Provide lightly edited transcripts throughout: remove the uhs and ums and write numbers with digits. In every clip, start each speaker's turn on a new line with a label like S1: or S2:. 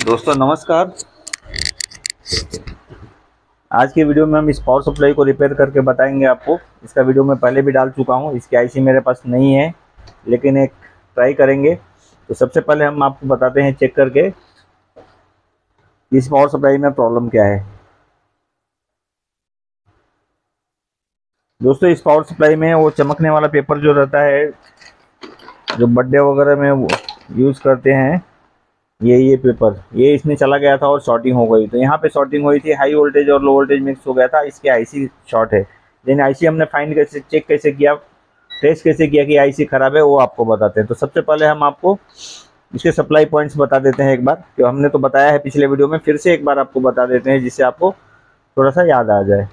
S1: दोस्तों नमस्कार। आज की वीडियो में हम इस पावर सप्लाई को रिपेयर करके बताएंगे आपको। इसका वीडियो मैं पहले भी डाल चुका हूँ। इसकी आईसी मेरे पास नहीं है, लेकिन एक ट्राई करेंगे। तो सबसे पहले हम आपको बताते हैं चेक करके इस पावर सप्लाई में प्रॉब्लम क्या है। दोस्तों इस पावर सप्लाई में वो चमकने वाला पेपर जो रहता है, जो बर्थडे वगैरह में यूज़ करते हैं, ये पेपर ये इसमें चला गया था और शॉर्टिंग हो गई। तो यहाँ पे शॉर्टिंग हुई थी, हाई वोल्टेज और लो वोल्टेज मिक्स हो गया था, इसके आईसी शॉर्ट है। लेकिन आईसी हमने फाइंड कैसे, चेक कैसे किया, टेस्ट कैसे किया कि आईसी खराब है, वो आपको बताते हैं। तो सबसे पहले हम आपको इसके सप्लाई पॉइंट्स बता देते हैं एक बार, कि हमने तो बताया है पिछले वीडियो में, फिर से एक बार आपको बता देते हैं जिससे आपको थोड़ा सा याद आ जाए।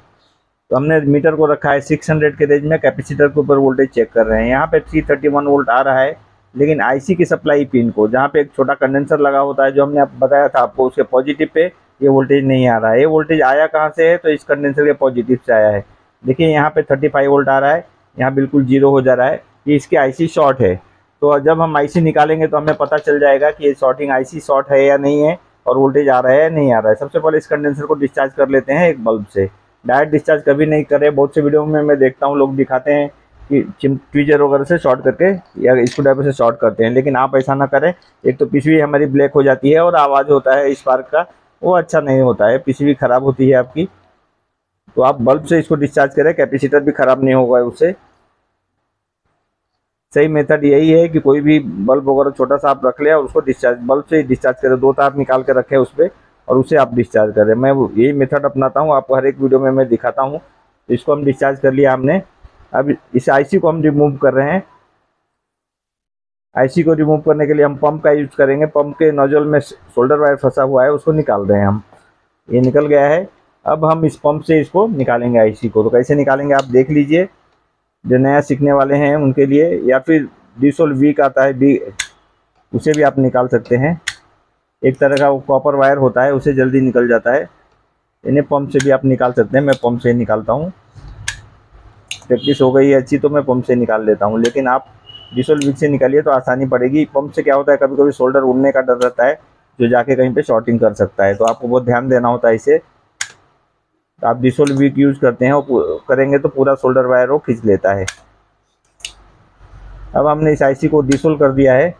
S1: तो हमने मीटर को रखा है 600 के रेंज में, कैपेसिटर के ऊपर वोल्टेज चेक कर रहे हैं। यहाँ पे 331 वोल्ट आ रहा है, लेकिन आईसी की सप्लाई पिन को, जहाँ पे एक छोटा कंडेंसर लगा होता है, जो हमने बताया था आपको, उसके पॉजिटिव पे ये वोल्टेज नहीं आ रहा है। ये वोल्टेज आया कहाँ से है? तो इस कंडेंसर के पॉजिटिव से आया है। देखिए यहाँ पे 35 वोल्ट आ रहा है, यहाँ बिल्कुल जीरो हो जा रहा है, ये इसकी आईसी शॉर्ट है। तो जब हम आईसी निकालेंगे तो हमें पता चल जाएगा कि ये शॉर्टिंग आईसी शॉर्ट है या नहीं है, और वोल्टेज आ रहा है या नहीं आ रहा है। सबसे पहले इस कंडेंसर को डिस्चार्ज कर लेते हैं एक बल्ब से। डायरेक्ट डिस्चार्ज कभी नहीं करें। बहुत से वीडियो में मैं देखता हूँ लोग दिखाते हैं कि ट्वीजर वगैरह से शॉर्ट करके या स्क्रू ड्राइवर से शॉर्ट करते हैं, लेकिन आप ऐसा ना करें। एक तो पीसीबी हमारी ब्लैक हो जाती है, और आवाज़ होता है स्पार्क का, वो अच्छा नहीं होता है, पीसीबी खराब होती है आपकी। तो आप बल्ब से इसको डिस्चार्ज करें, कैपेसिटर भी खराब नहीं होगा उससे। सही मेथड यही है कि कोई भी बल्ब वगैरह छोटा सा आप रख लें और उसको डिस्चार्ज बल्ब से डिस्चार्ज करें। 2 तार निकाल के रखें उस पर, और उसे आप डिस्चार्ज करें। मैं यही मेथड अपनाता हूँ, आपको हर एक वीडियो में मैं दिखाता हूँ। तो इसको हम डिस्चार्ज कर लिया हमने। अब इस आईसी को हम रिमूव कर रहे हैं। आईसी को रिमूव करने के लिए हम पंप का यूज करेंगे। पंप के नोजल में सोल्डर वायर फंसा हुआ है, उसको निकाल रहे हैं हम। ये निकल गया है। अब हम इस पंप से इसको निकालेंगे आईसी को। तो कैसे निकालेंगे आप देख लीजिए, जो नया सीखने वाले हैं उनके लिए, या फिर डिसोल्व वीक आता है बी, उसे भी आप निकाल सकते हैं। एक तरह का वो कॉपर वायर होता है, उसे जल्दी निकल जाता है। इन्हें पंप से भी आप निकाल सकते हैं। मैं पंप से निकालता हूँ, प्रैक्टिस हो गई है अच्छी तो मैं पंप से निकाल लेता हूँ। लेकिन आप डिसोल्व वीक से निकालिए तो आसानी पड़ेगी। पंप से क्या होता है, कभी कभी शोल्डर उड़ने का डर रहता है, जो जाके कहीं पे शॉर्टिंग कर सकता है। तो आपको बहुत ध्यान देना होता है इसे। तो आप डिसोल्व वीक यूज़ करते हैं, और करेंगे तो पूरा शोल्डर वायर वो खींच लेता है। अब हमने इस आईसी को डिसोल्व कर दिया है।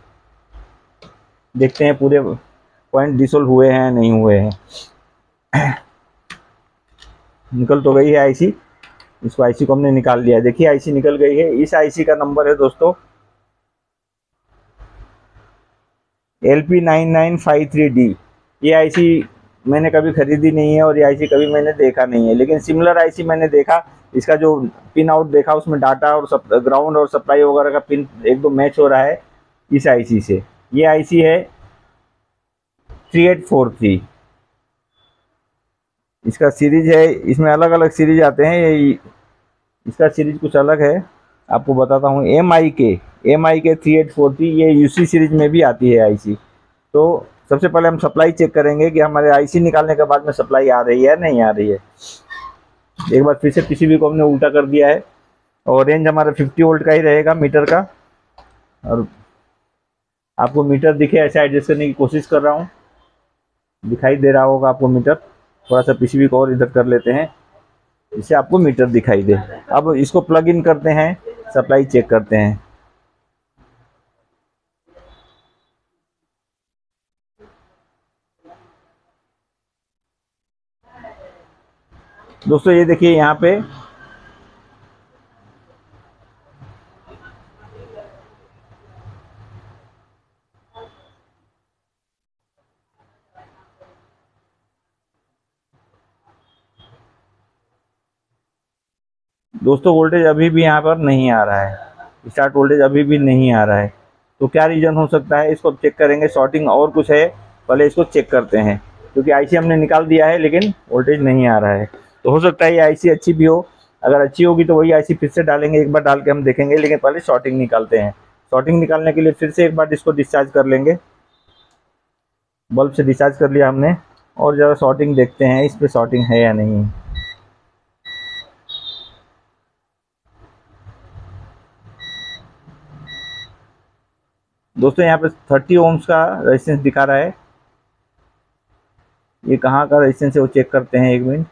S1: देखते हैं पूरे पॉइंट डिसोल्व हुए हैं या नहीं हुए हैं। निकल तो गई है आईसी। इसको आईसी को हमने निकाल लिया। देखिए आईसी निकल गई है। इस आईसी का नंबर है दोस्तों LP9953D। ये आईसी मैंने कभी खरीदी नहीं है, और ये आईसी कभी मैंने देखा नहीं है, लेकिन सिमिलर आईसी मैंने देखा। इसका जो पिन आउट देखा, उसमें डाटा और ग्राउंड और सप्लाई वगैरह का पिन एक दो मैच हो रहा है इस आईसी से। ये आईसी है 3843। इसका सीरीज है, इसमें अलग अलग सीरीज आते हैं। ये इसका सीरीज कुछ अलग है, आपको बताता हूँ। MIK 3843, ये UC सीरीज में भी आती है आईसी। तो सबसे पहले हम सप्लाई चेक करेंगे कि हमारे आईसी निकालने के बाद में सप्लाई आ रही है या नहीं आ रही है। एक बार फिर से पीसीबी को हमने उल्टा कर दिया है, और रेंज हमारा 50 वोल्ट का ही रहेगा मीटर का। और आपको मीटर दिखे ऐसे एडजस्ट करने की कोशिश कर रहा हूँ, दिखाई दे रहा होगा आपको मीटर। थोड़ा सा पीसीबी को और इधर कर लेते हैं, इससे आपको मीटर दिखाई दे। अब इसको प्लग इन करते हैं, सप्लाई चेक करते हैं। दोस्तों ये देखिए यहाँ पे दोस्तों वोल्टेज अभी भी यहाँ पर नहीं आ रहा है। स्टार्ट वोल्टेज अभी भी नहीं आ रहा है। तो क्या रीज़न हो सकता है, इसको चेक करेंगे। शॉर्टिंग और कुछ है, पहले इसको चेक करते हैं। क्योंकि आईसी हमने निकाल दिया है, लेकिन वोल्टेज नहीं आ रहा है। तो हो सकता है ये आईसी अच्छी भी हो। अगर अच्छी होगी तो वही आईसी फिर से डालेंगे, एक बार डाल के हम देखेंगे। लेकिन पहले शॉर्टिंग निकालते हैं। शॉर्टिंग निकालने के लिए फिर से एक बार इसको डिस्चार्ज कर लेंगे। बल्ब से डिस्चार्ज कर लिया हमने, और ज़रा शॉर्टिंग देखते हैं इस पर शॉर्टिंग है या नहीं। दोस्तों यहाँ पे 30 ओम्स का रेजिस्टेंस दिखा रहा है। ये कहाँ का रेजिस्टेंस है वो चेक करते हैं, 1 मिनट।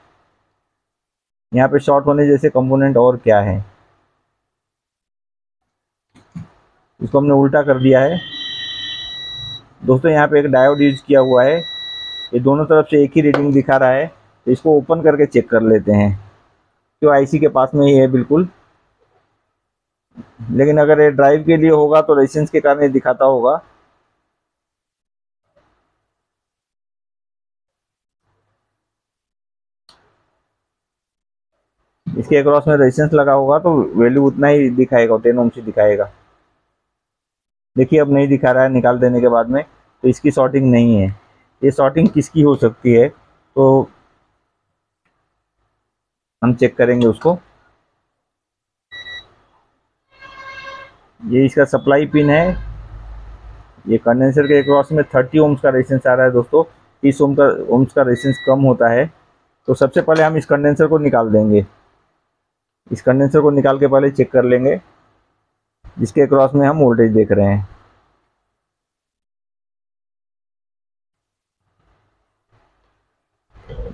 S1: यहाँ पे शॉर्ट होने जैसे कंपोनेंट और क्या है, इसको हमने उल्टा कर दिया है दोस्तों। यहाँ पे एक डायोड यूज किया हुआ है, ये दोनों तरफ से एक ही रीडिंग दिखा रहा है, तो इसको ओपन करके चेक कर लेते हैं। तो आईसी के पास में ही है बिल्कुल, लेकिन अगर ये ड्राइव के लिए होगा तो रेजिस्टेंस के कारण ये दिखाता होगा। इसके अक्रॉस में रेजिस्टेंस लगा होगा तो वैल्यू उतना ही दिखाएगा, 10 ओम से दिखाएगा। देखिए अब नहीं दिखा रहा है निकाल देने के बाद में, तो इसकी शॉर्टिंग नहीं है। ये शॉर्टिंग किसकी हो सकती है, तो हम चेक करेंगे उसको। ये इसका सप्लाई पिन है, ये कंडेंसर के अक्रॉस में 30 ओम्स का रेजिस्टेंस आ रहा है दोस्तों। 30 ओम्स का रेजिस्टेंस कम होता है, तो सबसे पहले हम इस कंडेंसर को निकाल देंगे। इस कंडेंसर को निकाल के पहले चेक कर लेंगे, जिसके अक्रॉस में हम वोल्टेज देख रहे हैं।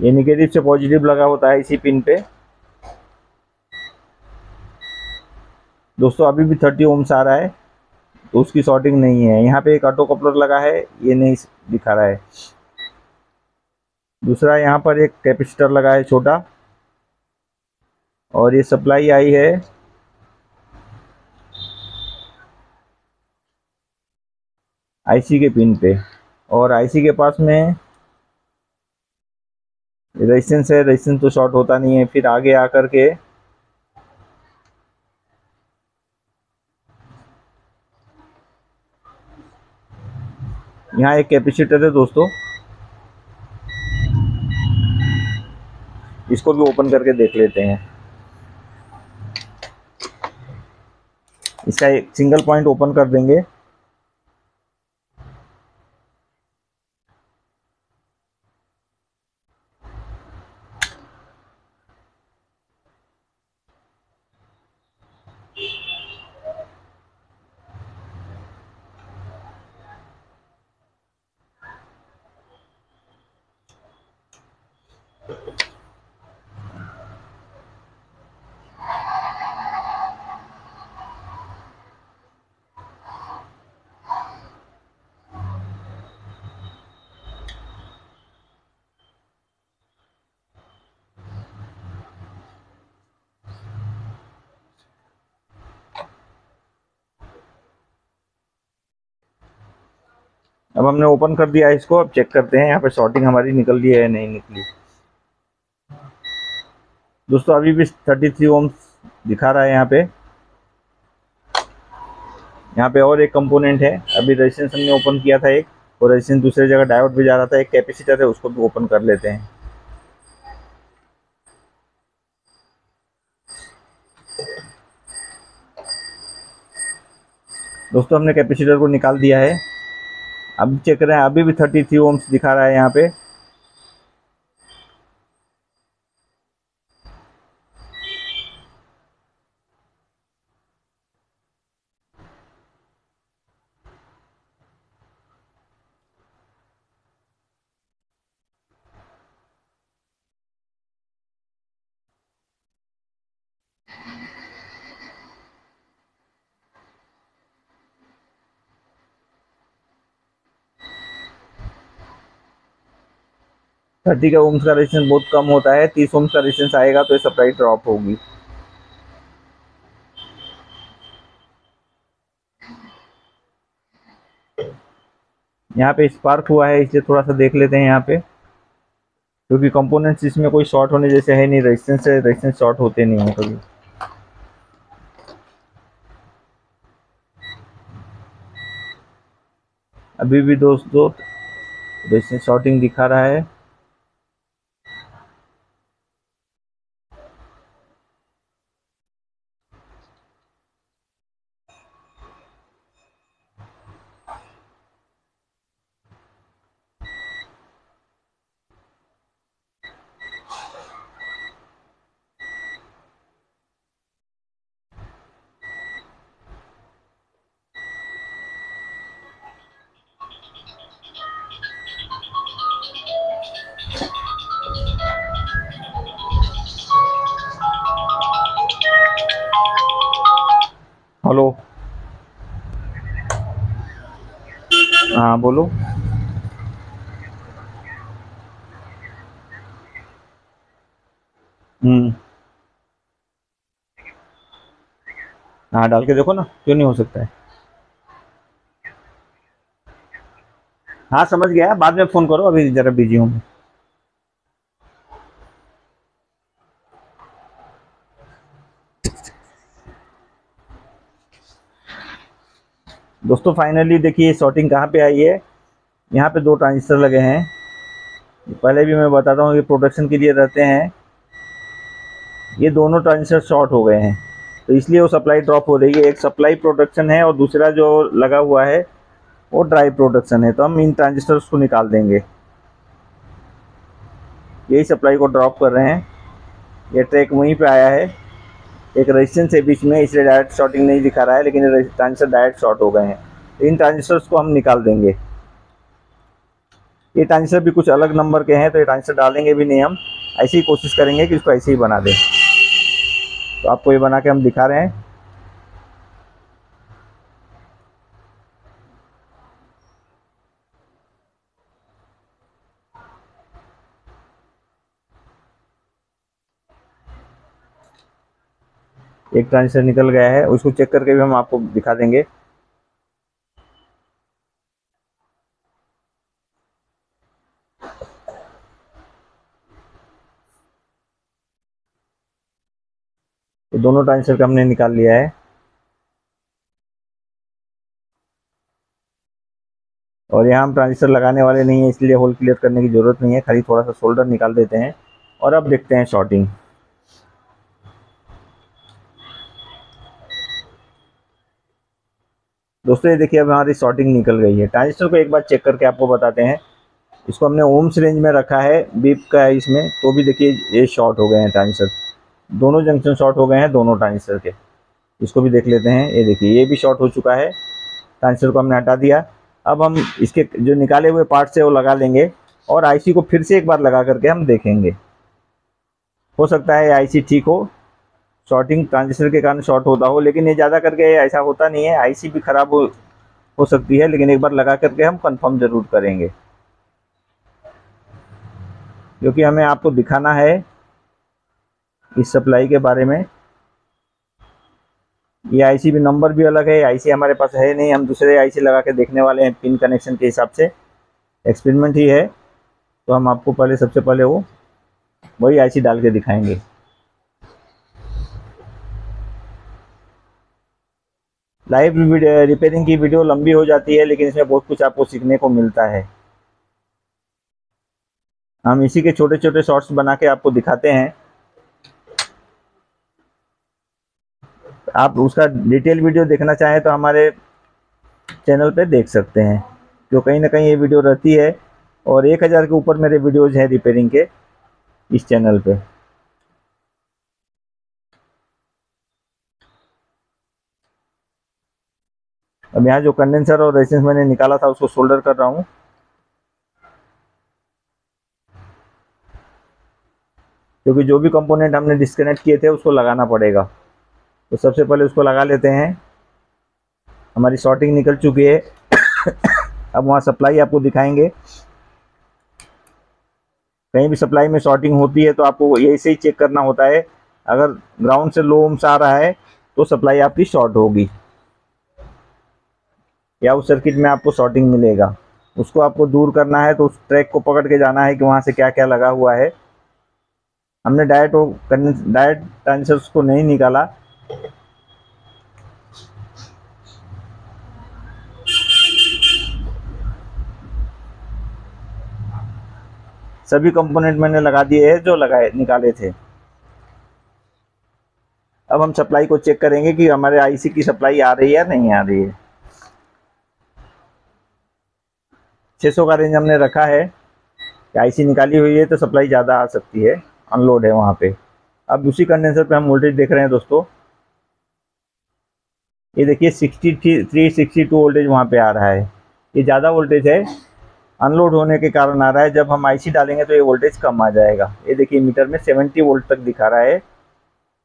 S1: ये निगेटिव से पॉजिटिव लगा होता है इसी पिन पे दोस्तों। अभी भी 30 ओम्स आ रहा है, तो उसकी शॉर्टिंग नहीं है। यहाँ पे एक ऑटो कपलर लगा है, ये नहीं दिखा रहा है। दूसरा यहाँ पर एक कैपेसिटर लगा है छोटा, और ये सप्लाई आई है आईसी के पिन पे, और आईसी के पास में रेजिस्टेंस है। रेजिस्टेंस तो शॉर्ट होता नहीं है। फिर आगे आकर के यहाँ एक कैपेसिटर है दोस्तों, इसको भी ओपन करके देख लेते हैं। इसका एक सिंगल पॉइंट ओपन कर देंगे। अब हमने ओपन कर दिया है इसको। अब चेक करते हैं यहाँ पे शॉर्टिंग हमारी निकल रही है या नहीं निकली। दोस्तों अभी भी 33 ओम्स दिखा रहा है यहाँ पे। यहाँ पे और एक कंपोनेंट है, अभी रेजिस्टेंस हमने ओपन किया था एक, और रेजिस्टेंस दूसरी जगह डायोड भी जा रहा था। एक कैपेसिटर है, उसको भी ओपन कर लेते हैं। दोस्तों हमने कैपेसिटर को निकाल दिया है। अब चेक करें, अभी भी 33 ओम्स दिखा रहा है यहाँ पे। थर्टी का ओम्स का रेजिस्टेंस बहुत कम होता है। 30 ओम्स का रेजिस्टेंस आएगा तो ये सप्लाई ड्रॉप होगी। यहाँ पे स्पार्क हुआ है, इसलिए थोड़ा सा देख लेते हैं यहाँ पे, क्योंकि कंपोनेंट्स इसमें कोई शॉर्ट होने जैसे है नहीं। रेजिस्टेंस से रेजिस्टेंस शॉर्ट होते नहीं है कभी। अभी भी दोस्तों रेजिस्टेंस शॉर्टिंग दिखा रहा है। हेलो। हाँ बोलो। हम्म। हाँ डाल के देखो ना, क्यों नहीं हो सकता है। हाँ समझ गया, बाद में फ़ोन करो, अभी ज़रा बिजी हूँ मैं। दोस्तों फाइनली देखिए शॉर्टिंग कहाँ पे आई है। यहाँ पे दो ट्रांजिस्टर लगे हैं। पहले भी मैं बताता हूँ, ये प्रोटेक्शन के लिए रहते हैं। ये दोनों ट्रांजिस्टर शॉर्ट हो गए हैं, तो इसलिए वो सप्लाई ड्रॉप हो रही है। एक सप्लाई प्रोटेक्शन है और दूसरा जो लगा हुआ है वो ड्राई प्रोटेक्शन है। तो हम इन ट्रांजिस्टर्स को निकाल देंगे। यही सप्लाई को ड्रॉप कर रहे हैं। ये ट्रैक वहीं पे आया है, एक रेजिस्टेंस है बीच में, इसलिए डायरेक्ट शॉर्टिंग नहीं दिखा रहा है, लेकिन ये ट्रांजिस्टर डायरेक्ट शॉर्ट हो गए हैं। तो इन ट्रांजिस्टर्स को हम निकाल देंगे। ये ट्रांजिस्टर भी कुछ अलग नंबर के हैं, तो ये ट्रांजिस्टर डालेंगे भी नहीं हम, ऐसी ही कोशिश करेंगे कि इसको ऐसे ही बना दें। तो आपको ये बना के हम दिखा रहे हैं। एक ट्रांजिस्टर निकल गया है, उसको चेक करके भी हम आपको दिखा देंगे। तो दोनों ट्रांजिस्टर का हमने निकाल लिया है। और यहाँ हम ट्रांजिस्टर लगाने वाले नहीं है, इसलिए होल क्लियर करने की ज़रूरत नहीं है, खाली थोड़ा सा सोल्डर निकाल देते हैं और अब देखते हैं शॉर्टिंग। दोस्तों ये देखिए अब हमारी शॉर्टिंग निकल गई है। ट्रांजिस्टर को एक बार चेक करके आपको बताते हैं। इसको हमने ओम्स रेंज में रखा है, बीप का है इसमें, तो भी देखिए ये शॉर्ट हो गए हैं ट्रांजिस्टर। दोनों जंक्शन शॉर्ट हो गए हैं दोनों ट्रांजिस्टर के। इसको भी देख लेते हैं। ये देखिए ये भी शॉर्ट हो चुका है। ट्रांजिस्टर को हमने हटा दिया। अब हम इसके जो निकाले हुए पार्ट्स है वो लगा लेंगे और आईसी को फिर से एक बार लगा करके हम देखेंगे। हो सकता है आईसी ठीक हो, शॉर्टिंग ट्रांजिस्टर के कारण शॉर्ट होता हो, लेकिन ये ज़्यादा करके ऐसा होता नहीं है। आईसी भी ख़राब हो सकती है, लेकिन एक बार लगा करके हम कंफर्म ज़रूर करेंगे, क्योंकि हमें आपको दिखाना है इस सप्लाई के बारे में। ये आईसी भी नंबर भी अलग है, आईसी हमारे पास है नहीं, हम दूसरे आईसी लगा के देखने वाले हैं पिन कनेक्शन के हिसाब से। एक्सपेरिमेंट ही है, तो हम आपको पहले सबसे पहले वही आईसी डाल के दिखाएंगे। लाइव रिपेयरिंग की वीडियो लंबी हो जाती है, लेकिन इसमें बहुत कुछ आपको सीखने को मिलता है। हम इसी के छोटे छोटे शॉर्ट्स बना के आपको दिखाते हैं। आप उसका डिटेल वीडियो देखना चाहें तो हमारे चैनल पे देख सकते हैं, जो कहीं ना कहीं ये वीडियो रहती है। और 1000 के ऊपर मेरे वीडियोज़ हैं रिपेयरिंग के इस चैनल पे। अब यहाँ जो कंडेंसर और रेजिस्टेंस मैंने निकाला था उसको सोल्डर कर रहा हूँ। क्योंकि जो भी कंपोनेंट हमने डिस्कनेक्ट किए थे उसको लगाना पड़ेगा, तो सबसे पहले उसको लगा लेते हैं। हमारी शॉर्टिंग निकल चुकी है। अब वहाँ सप्लाई आपको दिखाएंगे। कहीं भी सप्लाई में शॉर्टिंग होती है तो आपको यही से ही चेक करना होता है। अगर ग्राउंड से लो ओम्स आ रहा है तो सप्लाई आपकी शॉर्ट होगी, या उस सर्किट में आपको शॉर्टिंग मिलेगा। उसको आपको दूर करना है तो उस ट्रैक को पकड़ के जाना है कि वहाँ से क्या क्या लगा हुआ है। हमने डायरेक्ट ट्रांजिस्टर्स को नहीं निकाला। सभी कंपोनेंट मैंने लगा दिए हैं जो निकाले थे। अब हम सप्लाई को चेक करेंगे कि हमारे आईसी की सप्लाई आ रही है या नहीं आ रही है। 600 का रेंज हमने रखा है कि आईसी निकाली हुई है तो सप्लाई ज़्यादा आ सकती है, अनलोड है वहाँ पे। अब उसी कंडेंसर पे हम वोल्टेज देख रहे हैं दोस्तों। ये देखिए 362 वोल्टेज वहाँ पे आ रहा है। ये ज़्यादा वोल्टेज है, अनलोड होने के कारण आ रहा है। जब हम आईसी डालेंगे तो ये वोल्टेज कम आ जाएगा। ये देखिए मीटर में 70 वोल्ट तक दिखा रहा है,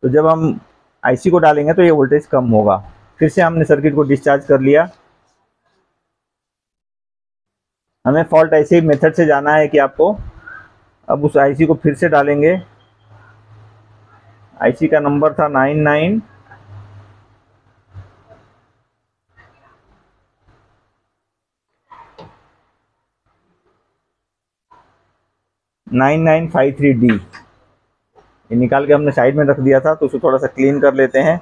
S1: तो जब हम आईसी को डालेंगे तो ये वोल्टेज कम होगा। फिर से हमने सर्किट को डिस्चार्ज कर लिया। हमें फॉल्ट ऐसे ही मेथड से जाना है कि आपको अब उस आईसी को फिर से डालेंगे। आईसी का नंबर था 9953D। ये निकाल के हमने साइड में रख दिया था, तो उसे थोड़ा सा क्लीन कर लेते हैं।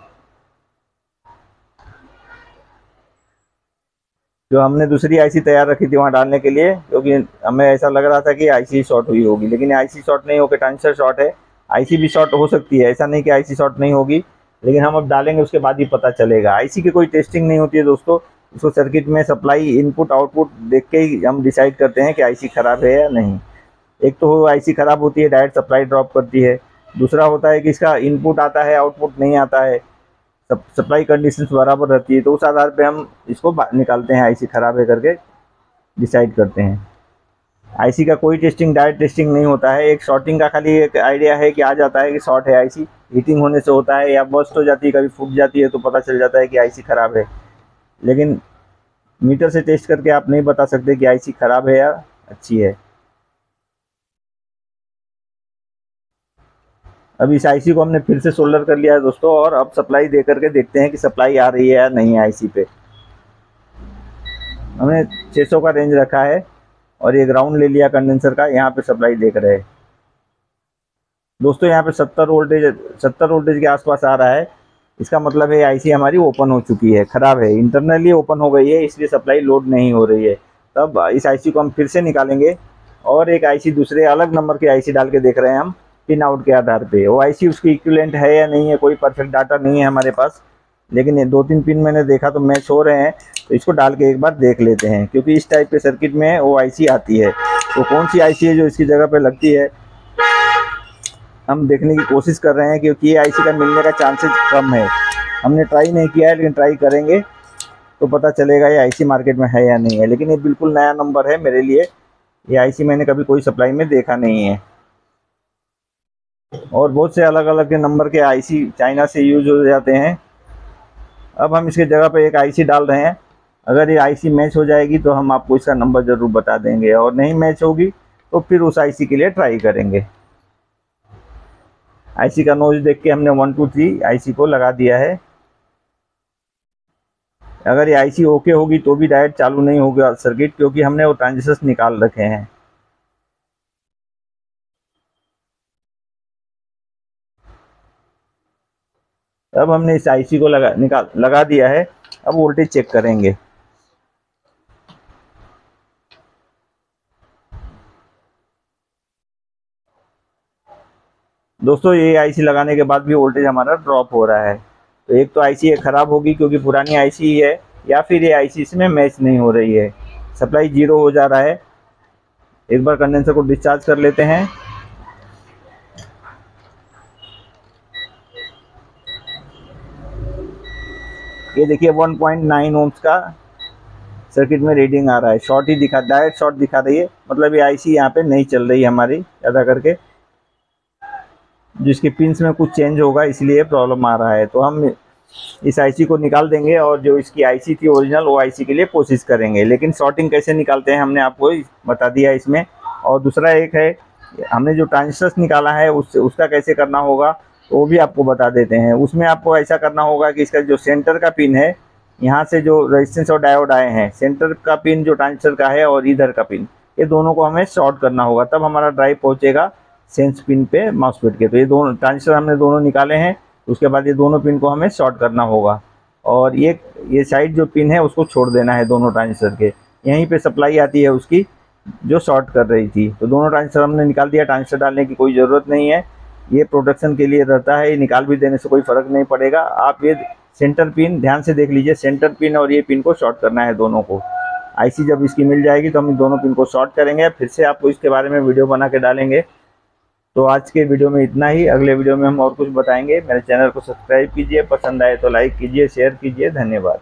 S1: जो हमने दूसरी आईसी तैयार रखी थी वहाँ डालने के लिए, क्योंकि हमें ऐसा लग रहा था कि आईसी शॉर्ट हुई होगी, लेकिन आईसी शॉर्ट नहीं होकर ट्रांजिस्टर शॉर्ट है। आईसी भी शॉर्ट हो सकती है, ऐसा नहीं कि आईसी शॉर्ट नहीं होगी, लेकिन हम अब डालेंगे उसके बाद ही पता चलेगा। आईसी की कोई टेस्टिंग नहीं होती है दोस्तों, इसको सर्किट में सप्लाई इनपुट आउटपुट देख के ही हम डिसाइड करते हैं कि आईसी खराब है या नहीं। एक तो आईसी खराब होती है, डायरेक्ट सप्लाई ड्रॉप करती है। दूसरा होता है कि इसका इनपुट आता है आउटपुट नहीं आता है, सप्लाई कंडीशंस बराबर रहती है, तो उस आधार पे हम इसको निकालते हैं आईसी खराब है करके डिसाइड करते हैं। आईसी का कोई टेस्टिंग डायरेक्ट टेस्टिंग नहीं होता है। एक शॉर्टिंग का खाली एक आइडिया है कि आ जाता है कि शॉर्ट है आईसी, हीटिंग होने से होता है या बस्ट हो जाती है, कभी फूट जाती है, तो पता चल जाता है कि आईसी खराब है। लेकिन मीटर से टेस्ट करके आप नहीं बता सकते कि आईसी खराब है या अच्छी है। अब इस आईसी को हमने फिर से सोल्डर कर लिया है दोस्तों, और अब सप्लाई दे करके देखते हैं कि सप्लाई आ रही है या नहीं है आईसी पे। हमने 600 का रेंज रखा है और ये ग्राउंड ले लिया कंडेंसर का, यहाँ पे सप्लाई देख रहे हैं दोस्तों। यहाँ पे 70 वोल्टेज के आसपास आ रहा है। इसका मतलब है आईसी हमारी ओपन हो चुकी है, खराब है, इंटरनली ओपन हो गई है, इसलिए सप्लाई लोड नहीं हो रही है। तब इस आईसी को हम फिर से निकालेंगे और एक आईसी दूसरे अलग नंबर की आईसी डाल के देख रहे हैं हम पिन आउट के आधार पे। वो आईसी उसकी इक्विवेलेंट है या नहीं है, कोई परफेक्ट डाटा नहीं है हमारे पास, लेकिन ये 2-3 पिन मैंने देखा तो मैच हो रहे हैं, तो इसको डाल के एक बार देख लेते हैं, क्योंकि इस टाइप के सर्किट में वो आईसी आती है। तो कौन सी आईसी है जो इसकी जगह पे लगती है, हम देखने की कोशिश कर रहे हैं, क्योंकि ये आईसी का मिलने का चांसेस कम है। हमने ट्राई नहीं किया है, लेकिन ट्राई करेंगे तो पता चलेगा ये आईसी मार्केट में है या नहीं है। लेकिन ये बिल्कुल नया नंबर है मेरे लिए, ये आईसी मैंने कभी कोई सप्लाई में देखा नहीं है। और बहुत से अलग अलग के नंबर के आईसी चाइना से यूज हो जाते हैं। अब हम इसके जगह पे एक आईसी डाल रहे हैं। अगर ये आईसी मैच हो जाएगी तो हम आपको इसका नंबर ज़रूर बता देंगे, और नहीं मैच होगी तो फिर उस आईसी के लिए ट्राई करेंगे। आईसी का नोज देख के हमने 1 2 3 आईसी को लगा दिया है। अगर ये आईसी ओके होगी तो भी डायरेक्ट चालू नहीं होगा सर्किट, क्योंकि हमने वो ट्रांजिस्टर्स निकाल रखे हैं। अब हमने इस आईसी को लगा दिया है। अब वोल्टेज चेक करेंगे। दोस्तों ये आईसी लगाने के बाद भी वोल्टेज हमारा ड्रॉप हो रहा है, तो एक तो आईसी ये ख़राब होगी क्योंकि पुरानी आईसी ही है, या फिर ये आईसी इसमें मैच नहीं हो रही है, सप्लाई 0 हो जा रहा है। एक बार कंडेंसर को डिस्चार्ज कर लेते हैं। ये देखिए 1.9 ओम्स का सर्किट में रीडिंग आ रहा है, शॉर्ट ही दिखा, डायरेक्ट शॉर्ट दिखा रही है, मतलब ये आईसी यहाँ पे नहीं चल रही है हमारी ज़्यादा करके, जिसके पिंस में कुछ चेंज होगा इसलिए प्रॉब्लम आ रहा है। तो हम इस आईसी को निकाल देंगे और जो इसकी आईसी थी ओरिजिनल, वो आईसी के लिए कोशिश करेंगे। लेकिन शॉर्टिंग कैसे निकालते हैं हमने आपको बता दिया इसमें। और दूसरा एक है, हमने जो ट्रांजिस्टर्स निकाला है उसका कैसे करना होगा तो वो भी आपको बता देते हैं। उसमें आपको ऐसा करना होगा कि इसका जो सेंटर का पिन है, यहाँ से जो रेजिस्टेंस और डायोड आए हैं, सेंटर का पिन जो ट्रांजिस्टर का है और इधर का पिन, ये दोनों को हमें शॉर्ट करना होगा, तब हमारा ड्राइव पहुँचेगा सेंस पिन पे मॉसफेट के। तो ये दोनों ट्रांजिस्टर हमने दोनों निकाले हैं, उसके बाद ये दोनों पिन को हमें शॉर्ट करना होगा, और ये साइड जो पिन है उसको छोड़ देना है दोनों ट्रांजिस्टर के। यहीं पे सप्लाई आती है उसकी जो शॉर्ट कर रही थी। तो दोनों ट्रांजिस्टर हमने निकाल दिया, ट्रांजिस्टर डालने की कोई ज़रूरत नहीं है, ये प्रोटेक्शन के लिए रहता है, ये निकाल भी देने से कोई फ़र्क नहीं पड़ेगा। आप ये सेंटर पिन ध्यान से देख लीजिए, सेंटर पिन और ये पिन को शॉर्ट करना है दोनों को। आईसी जब इसकी मिल जाएगी तो हम इन दोनों पिन को शॉर्ट करेंगे, फिर से आपको इसके बारे में वीडियो बना के डालेंगे। तो आज के वीडियो में इतना ही, अगले वीडियो में हम और कुछ बताएंगे। मेरे चैनल को सब्सक्राइब कीजिए, पसंद आए तो लाइक कीजिए, शेयर कीजिए। धन्यवाद।